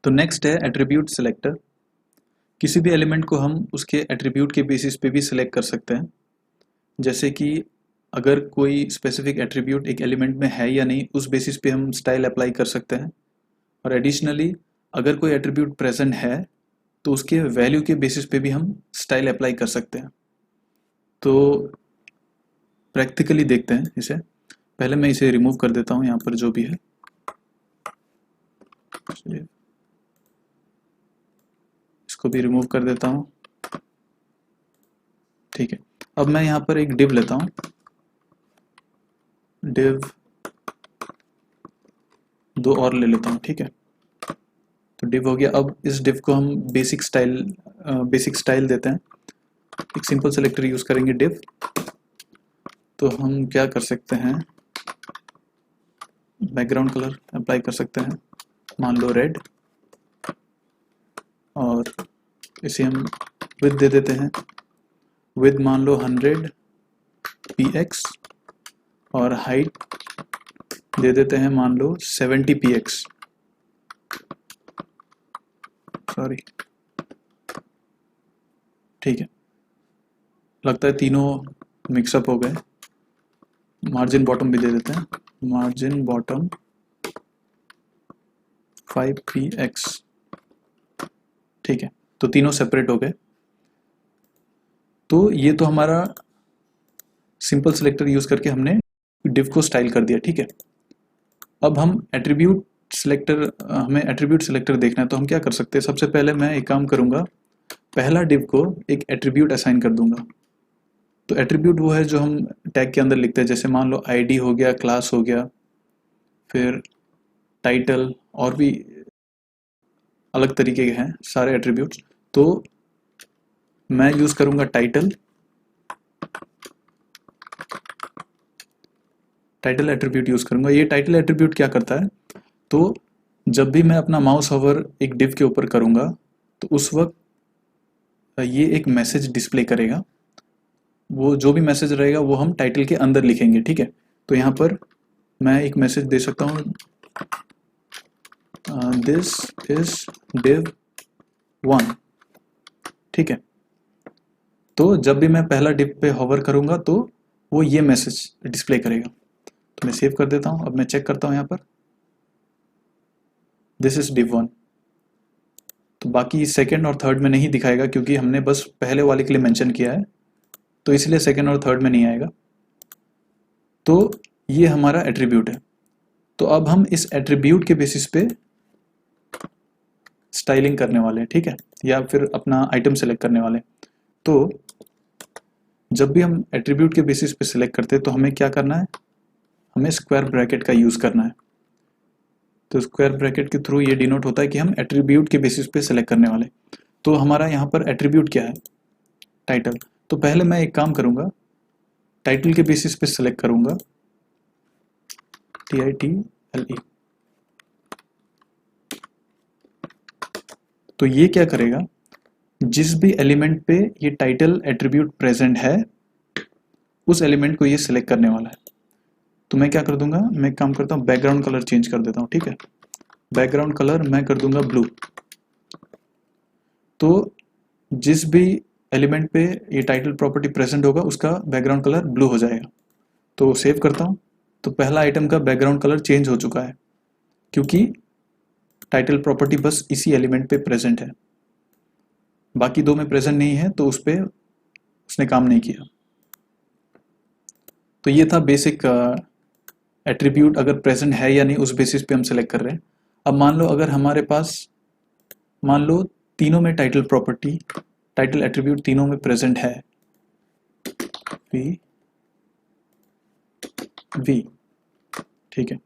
तो नेक्स्ट है attribute selector. किसी भी एलिमेंट को हम उसके एट्रीब्यूट के बेसिस पे भी सिलेक्ट कर सकते हैं। जैसे कि अगर कोई स्पेसिफिक एट्रीब्यूट एक एलिमेंट में है या नहीं, उस बेसिस पे हम स्टाइल अप्लाई कर सकते हैं। और एडिशनली अगर कोई एट्रीब्यूट प्रेजेंट है तो उसके वैल्यू के बेसिस पे भी हम स्टाइल अप्लाई कर सकते हैं। तो प्रैक्टिकली देखते हैं इसे। पहले मैं इसे रिमूव कर देता हूँ यहाँ पर जो भी है। इसको भी रिमूव कर देता हूँ। ठीक है, अब मैं यहाँ पर एक डिव लेता हूँ, डिव 2 और ले लेता हूँ। ठीक है, तो डिव हो गया। अब इस डिव को हम बेसिक स्टाइल देते हैं। एक सिंपल सेलेक्टर यूज करेंगे डिव। तो हम क्या कर सकते हैं, बैकग्राउंड कलर अप्लाई कर सकते हैं, मान लो रेड, और इसे हम विड्थ दे देते हैं, विड्थ मान लो 100 px, और हाइट दे देते हैं मान लो 70 px। सॉरी, ठीक है, लगता है तीनों मिक्सअप हो गए। मार्जिन बॉटम भी दे देते हैं, मार्जिन बॉटम 5px। ठीक है, तो तीनों सेपरेट हो गए। तो ये तो हमारा सिंपल सिलेक्टर यूज करके हमने डिव को स्टाइल कर दिया। ठीक है, अब हम एट्रीब्यूट सिलेक्टर, हमें एट्रीब्यूट सिलेक्टर देखना है तो हम क्या कर सकते हैं। सबसे पहले मैं एक काम करूंगा, पहला डिव को एक एट्रीब्यूट असाइन कर दूंगा। तो एट्रीब्यूट वो है जो हम टैग के अंदर लिखते हैं, जैसे मान लो आईडी हो गया, क्लास हो गया, फिर टाइटल, और भी अलग तरीके के हैं सारे एट्रीब्यूट्स। तो मैं यूज करूंगा टाइटल एट्रीब्यूट यूज करूंगा। ये टाइटल एट्रीब्यूट क्या करता है, तो जब भी मैं अपना माउस ओवर एक डिव के ऊपर करूंगा तो उस वक्त ये एक मैसेज डिस्प्ले करेगा। वो जो भी मैसेज रहेगा वो हम टाइटल के अंदर लिखेंगे। ठीक है, तो यहाँ पर मैं एक मैसेज दे सकता हूँ, दिस इज div 1। ठीक है, तो जब भी मैं पहला डिव पे होवर करूंगा तो वो ये मैसेज डिस्प्ले करेगा। तो मैं सेव कर देता हूँ। अब मैं चेक करता हूँ यहाँ पर, दिस इज div 1। तो बाकी सेकंड और थर्ड में नहीं दिखाएगा क्योंकि हमने बस पहले वाले के लिए मेंशन किया है, तो इसलिए सेकंड और थर्ड में नहीं आएगा। तो ये हमारा एट्रीब्यूट है। तो अब हम इस एट्रीब्यूट के बेसिस पे स्टाइलिंग करने वाले हैं। ठीक है, या फिर अपना आइटम सेलेक्ट करने वाले हैं। तो जब भी हम एट्रीब्यूट के बेसिस पे सिलेक्ट करते हैं तो हमें क्या करना है, हमें स्क्वायर ब्रैकेट का यूज करना है। तो स्क्वायर ब्रैकेट के थ्रू ये डिनोट होता है कि हम एट्रीब्यूट के बेसिस पे सिलेक्ट करने वाले। तो हमारा यहाँ पर एट्रीब्यूट क्या है, टाइटल। तो पहले मैं एक काम करूंगा, टाइटल के बेसिस पे सिलेक्ट करूंगा, TITLE। तो ये क्या करेगा, जिस भी एलिमेंट पे ये टाइटल एट्रीब्यूट प्रेजेंट है उस एलिमेंट को ये सिलेक्ट करने वाला है। तो मैं क्या कर दूंगा, मैं काम करता हूँ बैकग्राउंड कलर चेंज कर देता हूँ। ठीक है, बैकग्राउंड कलर मैं कर दूंगा ब्लू। तो जिस भी एलिमेंट पे ये टाइटल प्रॉपर्टी प्रेजेंट होगा उसका बैकग्राउंड कलर ब्लू हो जाएगा। तो सेव करता हूँ। तो पहला आइटम का बैकग्राउंड कलर चेंज हो चुका है क्योंकि टाइटल प्रॉपर्टी बस इसी एलिमेंट पे प्रेजेंट है, बाकी दो में प्रेजेंट नहीं है, तो उस पर उसने काम नहीं किया। तो ये था बेसिक एट्रीब्यूट, अगर प्रेजेंट है या नहीं उस बेसिस पे हम सेलेक्ट कर रहे हैं। अब मान लो अगर हमारे पास, मान लो तीनों में टाइटल प्रॉपर्टी, टाइटल एट्रीब्यूट तीनों में प्रेजेंट है, V। ठीक है,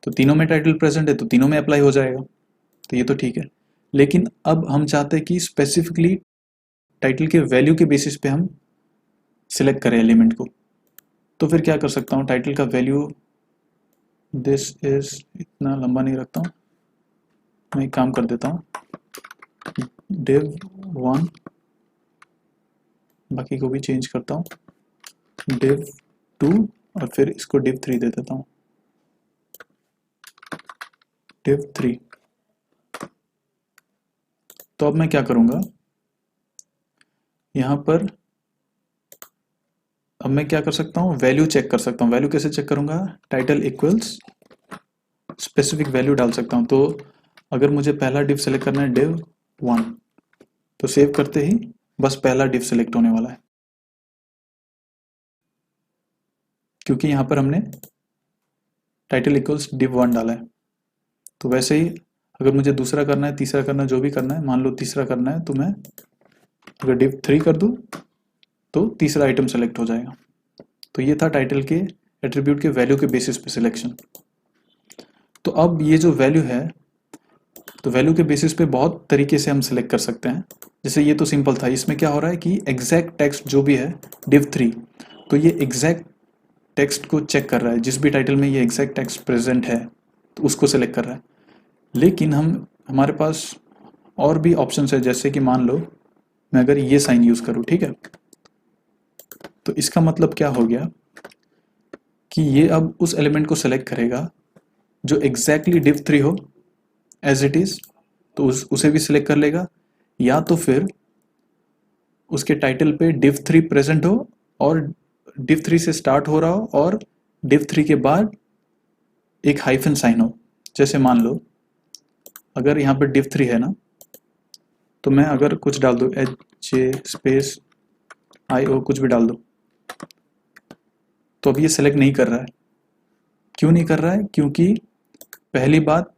तो तीनों में टाइटल प्रेजेंट है तो तीनों में अप्लाई हो जाएगा, तो ये तो ठीक है। लेकिन अब हम चाहते हैं कि स्पेसिफिकली टाइटल के वैल्यू के बेसिस पे हम सिलेक्ट करें एलिमेंट को। तो फिर क्या कर सकता हूँ, टाइटल का वैल्यू दिस इज, इतना लंबा नहीं रखता हूँ, मैं एक काम कर देता हूँ div 1, बाकी को भी चेंज करता हूँ div 2, और फिर इसको div 3 दे देता हूँ, div 3। तो अब मैं क्या करूँगा, यहाँ पर अब मैं क्या कर सकता हूँ, वैल्यू चेक कर सकता हूँ। वैल्यू कैसे चेक करूँगा, टाइटल इक्वल्स स्पेसिफिक वैल्यू डाल सकता हूँ। तो अगर मुझे पहला डिव सेलेक्ट करना है डिव 1, तो सेव करते ही बस पहला डिव सेलेक्ट होने वाला है, क्योंकि यहाँ पर हमने टाइटल इक्वल्स div 1 डाला है। तो वैसे ही अगर मुझे दूसरा करना है, तीसरा करना है, जो भी करना है, मान लो तीसरा करना है, तो मैं अगर div 3 कर दूँ तो तीसरा आइटम सेलेक्ट हो जाएगा। तो ये था टाइटल के एट्रीब्यूट के वैल्यू के बेसिस पे सिलेक्शन। तो अब ये जो वैल्यू है, तो वैल्यू के बेसिस पे बहुत तरीके से हम सिलेक्ट कर सकते हैं। जैसे ये तो सिंपल था, इसमें क्या हो रहा है कि एग्जैक्ट टेक्स्ट जो भी है div 3, तो ये एग्जैक्ट टेक्स्ट को चेक कर रहा है, जिस भी टाइटल में ये एग्जैक्ट टेक्स्ट प्रेजेंट है तो उसको सेलेक्ट कर रहा है। लेकिन हमारे पास और भी ऑप्शंस है, जैसे कि मान लो मैं अगर ये साइन यूज़ करूँ, ठीक है, तो इसका मतलब क्या हो गया कि ये अब उस एलिमेंट को सेलेक्ट करेगा जो एग्जैक्टली div 3 हो एज इट इज़, तो उसे भी सिलेक्ट कर लेगा, या तो फिर उसके टाइटल पे div 3 प्रेजेंट हो और div 3 से स्टार्ट हो रहा हो और div 3 के बाद एक हाइफन साइन हो। जैसे मान लो अगर यहाँ पर div 3 है ना, तो मैं अगर कुछ डाल दूँ HJ स्पेस IO, कुछ भी डाल दो, तो अब ये सेलेक्ट नहीं कर रहा है। क्यों नहीं कर रहा है, क्योंकि पहली बात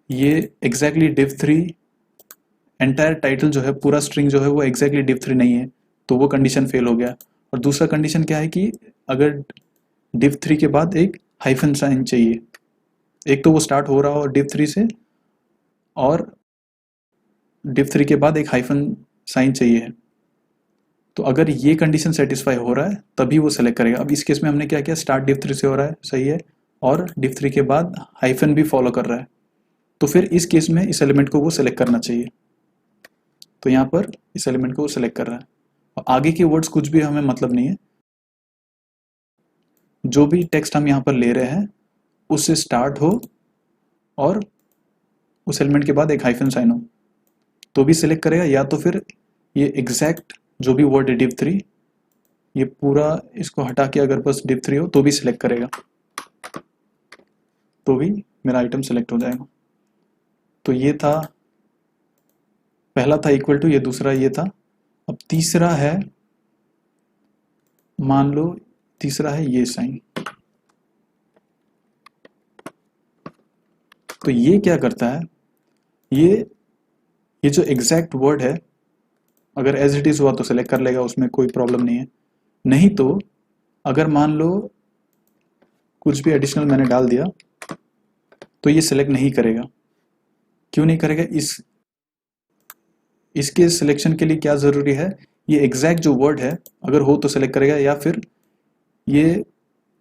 ये एग्जैक्टली div 3 एंटायर टाइटल जो है, पूरा स्ट्रिंग जो है वो एग्जैक्टली div 3 नहीं है, तो वो कंडीशन फेल हो गया। और दूसरा कंडीशन क्या है कि अगर div 3 के बाद एक हाइफन साइन चाहिए, एक तो वो स्टार्ट हो रहा हो div 3 से और div 3 के बाद एक हाइफन साइन चाहिए। तो अगर ये कंडीशन सेटिस्फाई हो रहा है तभी वो सेलेक्ट करेगा। अब इस केस में हमने क्या किया, स्टार्ट div 3 से हो रहा है, सही है, और div 3 के बाद हाइफन भी फॉलो कर रहा है, तो फिर इस केस में इस एलिमेंट को वो सेलेक्ट करना चाहिए। तो यहाँ पर इस एलिमेंट को वो सेलेक्ट कर रहा है, और आगे के वर्ड्स कुछ भी हमें मतलब नहीं है, जो भी टेक्स्ट हम यहाँ पर ले रहे हैं उससे स्टार्ट हो और उस एलिमेंट के बाद एक हाइफन साइन हो तो भी सिलेक्ट करेगा, या तो फिर ये एग्जैक्ट जो भी वर्ड है div 3, ये पूरा इसको हटा के अगर बस div 3 हो तो भी सिलेक्ट करेगा, तो भी मेरा आइटम सेलेक्ट हो जाएगा। तो ये था, पहला था इक्वल टू, ये दूसरा ये था। अब तीसरा है, मान लो तीसरा है ये साइन। तो ये क्या करता है, ये जो एग्जैक्ट वर्ड है अगर एज इट इज़ हुआ तो सेलेक्ट कर लेगा, उसमें कोई प्रॉब्लम नहीं है। नहीं तो अगर मान लो कुछ भी एडिशनल मैंने डाल दिया तो ये सिलेक्ट नहीं करेगा। क्यों नहीं करेगा, इसके सिलेक्शन के लिए क्या ज़रूरी है, ये एग्जैक्ट जो वर्ड है अगर हो तो सेलेक्ट करेगा, या फिर ये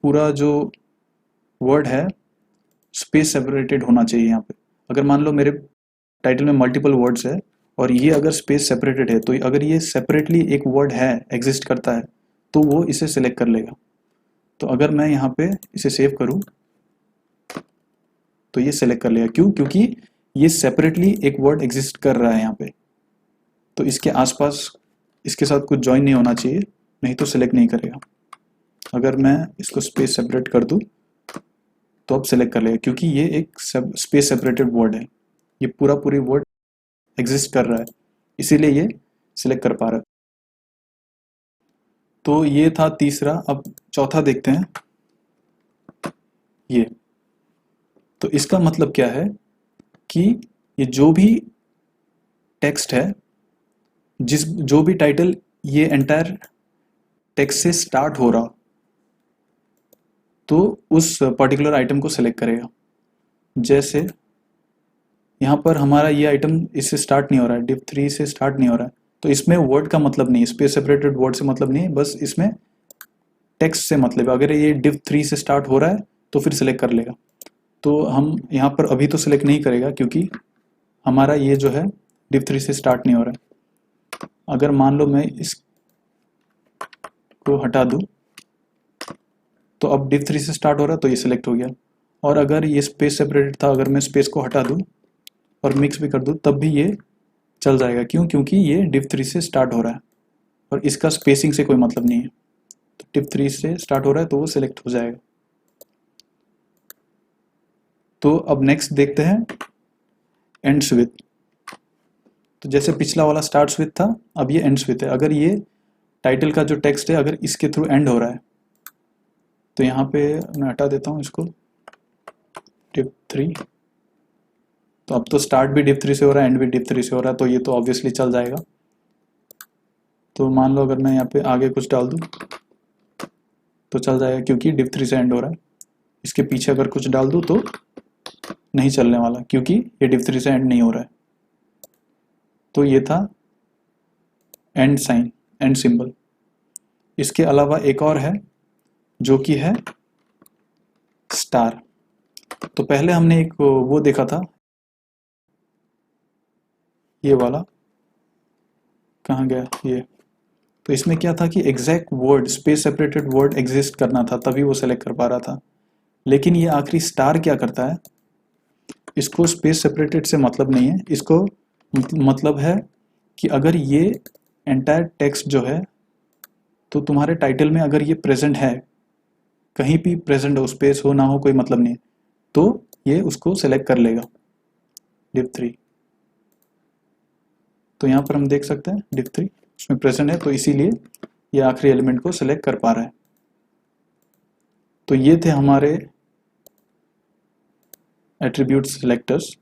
पूरा जो वर्ड है स्पेस सेपरेटेड होना चाहिए यहाँ पे। अगर मान लो मेरे टाइटल में मल्टीपल वर्ड्स है और ये अगर स्पेस सेपरेटेड है, तो अगर ये सेपरेटली एक वर्ड है, एग्जिस्ट करता है, तो वो इसे सिलेक्ट कर लेगा। तो अगर मैं यहाँ पे इसे सेव करूँ तो ये सिलेक्ट कर लेगा। क्यों, क्योंकि ये सेपरेटली एक वर्ड एग्जिस्ट कर रहा है यहाँ पे, तो इसके आसपास इसके साथ कुछ ज्वाइन नहीं होना चाहिए, नहीं तो सिलेक्ट नहीं करेगा। अगर मैं इसको स्पेस सेपरेट कर दूँ तो अब सिलेक्ट कर लेगा, क्योंकि ये एक स्पेस सेपरेटेड वर्ड है, ये पूरी वर्ड एग्जिस्ट कर रहा है, इसीलिए ये सिलेक्ट कर पा रहा है। तो ये था तीसरा। अब चौथा देखते हैं, ये तो इसका मतलब क्या है कि ये जो भी टेक्स्ट है, जो भी टाइटल ये एंटायर टेक्स्ट से स्टार्ट हो रहा, तो उस पर्टिकुलर आइटम को सिलेक्ट करेगा। जैसे यहाँ पर हमारा ये आइटम इससे स्टार्ट नहीं हो रहा है, div 3 से स्टार्ट नहीं हो रहा है, तो इसमें वर्ड का मतलब नहीं है, स्पेस सेपरेटेड वर्ड से मतलब नहीं है, बस इसमें टेक्स्ट से मतलब है। अगर ये div 3 से स्टार्ट हो रहा है तो फिर सिलेक्ट कर लेगा। तो हम यहाँ पर अभी तो सिलेक्ट नहीं करेगा, क्योंकि हमारा ये जो है div 3 से स्टार्ट नहीं हो रहा है। अगर मान लो मैं इसको हटा दूँ तो अब div 3 से स्टार्ट हो रहा है तो ये सिलेक्ट हो गया। और अगर ये स्पेस सेपरेटेड था, अगर मैं स्पेस को हटा दूँ और मिक्स भी कर दूँ तब भी ये चल जाएगा। क्यों? क्योंकि ये div3 से स्टार्ट हो रहा है और इसका स्पेसिंग से कोई मतलब नहीं है। तो div3 से स्टार्ट हो रहा है तो वो सिलेक्ट हो जाएगा। तो अब नेक्स्ट देखते हैं एंड्स विथ। तो जैसे पिछला वाला स्टार्ट्स विथ था, अब ये एंड्स विथ है। अगर ये टाइटल का जो टेक्स्ट है अगर इसके थ्रू एंड हो रहा है तो यहाँ पे मैं हटा देता हूँ इसको, div3। तो अब तो स्टार्ट भी div3 से हो रहा है, एंड भी div3 से हो रहा है, तो ये तो ऑब्वियसली चल जाएगा। तो मान लो अगर मैं यहाँ पे आगे कुछ डाल दूँ तो चल जाएगा, क्योंकि div3 से एंड हो रहा है। इसके पीछे अगर कुछ डाल दूँ तो नहीं चलने वाला, क्योंकि ये div3 से एंड नहीं हो रहा है। तो ये था एंड साइन, एंड सिंबल। इसके अलावा एक और है जो कि है स्टार। तो पहले हमने एक वो देखा था, ये वाला कहाँ गया ये। तो इसमें क्या था कि exact word, space separated word exist करना था तभी वो सेलेक्ट कर पा रहा था। लेकिन ये आखिरी स्टार क्या करता है, इसको स्पेस सेपरेटेड से मतलब नहीं है, इसको मतलब है कि अगर ये एंटायर टेक्स्ट जो है, तो तुम्हारे टाइटल में अगर ये प्रेजेंट है, कहीं भी प्रेजेंट हो, स्पेस हो ना हो कोई मतलब नहीं है, तो ये उसको सेलेक्ट कर लेगा div3। तो यहाँ पर हम देख सकते हैं div3 इसमें प्रेजेंट है, तो इसीलिए ये आखिरी एलिमेंट को सेलेक्ट कर पा रहा है। तो ये थे हमारे एट्रीब्यूट सिलेक्टर्स।